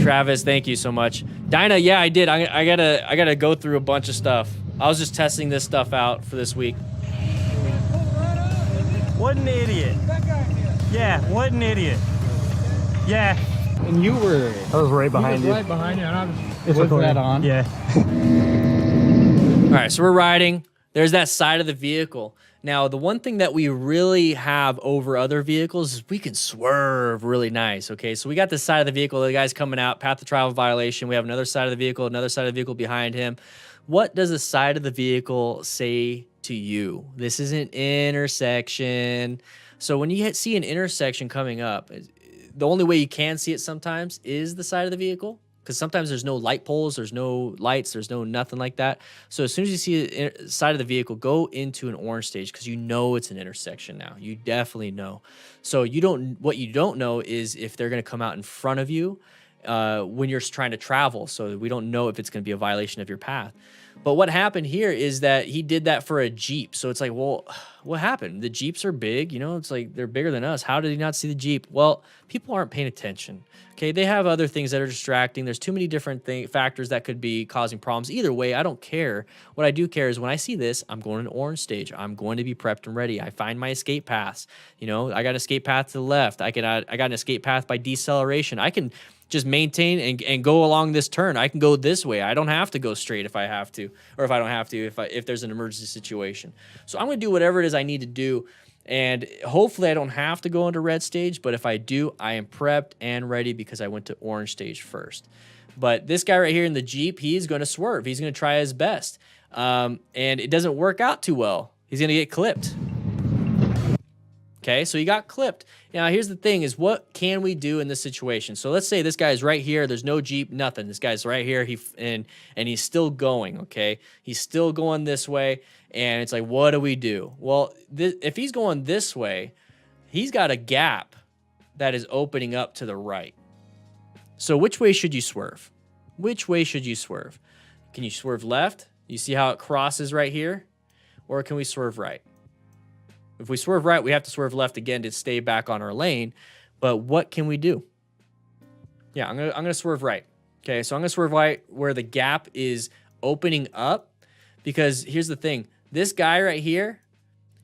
Travis, thank you so much. Dinah, yeah, I did. I gotta go through a bunch of stuff. I was just testing this stuff out for this week. What an idiot. Yeah, what an idiot. Yeah. And you were... I was right behind you. Right behind you, and I was that on? Yeah. All right, so we're riding. There's that side of the vehicle. Now, the one thing that we really have over other vehicles is we can swerve really nice, okay? So we got this side of the vehicle, the guy's coming out, path of travel violation. We have another side of the vehicle, another side of the vehicle behind him. What does the side of the vehicle say to you? This is an intersection. So when you see an intersection coming up, the only way you can see it sometimes is the side of the vehicle, because sometimes there's no light poles, there's no lights, there's no nothing like that. So as soon as you see the side of the vehicle, go into an orange stage, because you know it's an intersection now. You definitely know. So what you don't know is if they're going to come out in front of you when you're trying to travel. So we don't know if it's going to be a violation of your path. But what happened here is that he did that for a Jeep. So it's like, well, what happened? The Jeeps are big, you know, it's like they're bigger than us. How did he not see the Jeep? Well, people aren't paying attention. Okay, they have other things that are distracting. There's too many different factors that could be causing problems. Either way, I don't care. What I do care is when I see this, I'm going to an orange stage. I'm going to be prepped and ready. I find my escape paths. You know, I got an escape path to the left. I got an escape path by deceleration. I can just maintain and go along this turn. I can go this way. I don't have to go straight if I have to, or if I don't have to, if there's an emergency situation. So I'm going to do whatever it is I need to do. And hopefully I don't have to go into red stage, but if I do, I am prepped and ready because I went to orange stage first. But this guy right here in the Jeep, he's going to swerve. He's going to try his best. And it doesn't work out too well. He's going to get clipped. Okay, so he got clipped. Now, here's the thing is, what can we do in this situation? So let's say this guy's right here. There's no Jeep, nothing. This guy's right here, and he's still going, okay? He's still going this way, and it's like, what do we do? Well, if he's going this way, he's got a gap that is opening up to the right. So which way should you swerve? Which way should you swerve? Can you swerve left? You see how it crosses right here? Or can we swerve right? If we swerve right, we have to swerve left again to stay back on our lane. But what can we do? Yeah, I'm gonna swerve right. Okay, so I'm gonna swerve right where the gap is opening up, because here's the thing. This guy right here,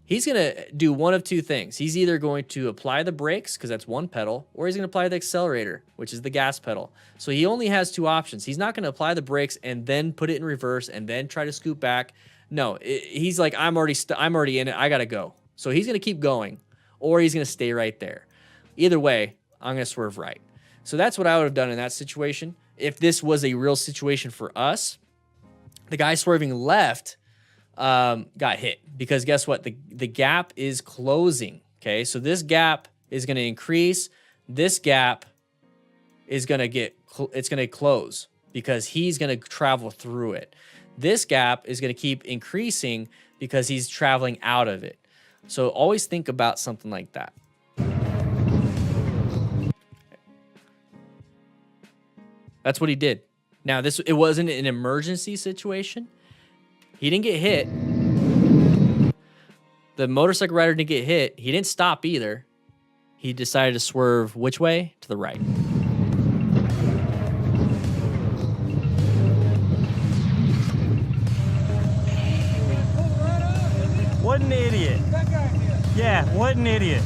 he's gonna do one of two things. He's either going to apply the brakes, because that's one pedal, or he's gonna apply the accelerator, which is the gas pedal. So he only has two options. He's not gonna apply the brakes and then put it in reverse and then try to scoot back. No, he's like, I'm already in it. I gotta go. So he's going to keep going, or he's going to stay right there. Either way, I'm going to swerve right. So that's what I would have done in that situation. If this was a real situation for us, the guy swerving left got hit, because guess what? The gap is closing. Okay, so this gap is going to increase. This gap is going to close because he's going to travel through it. This gap is going to keep increasing because he's traveling out of it. So always think about something like that. That's what he did. Now, it wasn't an emergency situation. He didn't get hit. The motorcycle rider didn't get hit. He didn't stop either. He decided to swerve which way? To the right. What an idiot. Yeah, what an idiot.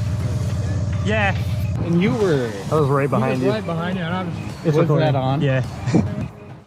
Yeah. And you were... I was right behind you. Right behind you, and I was that on? Yeah.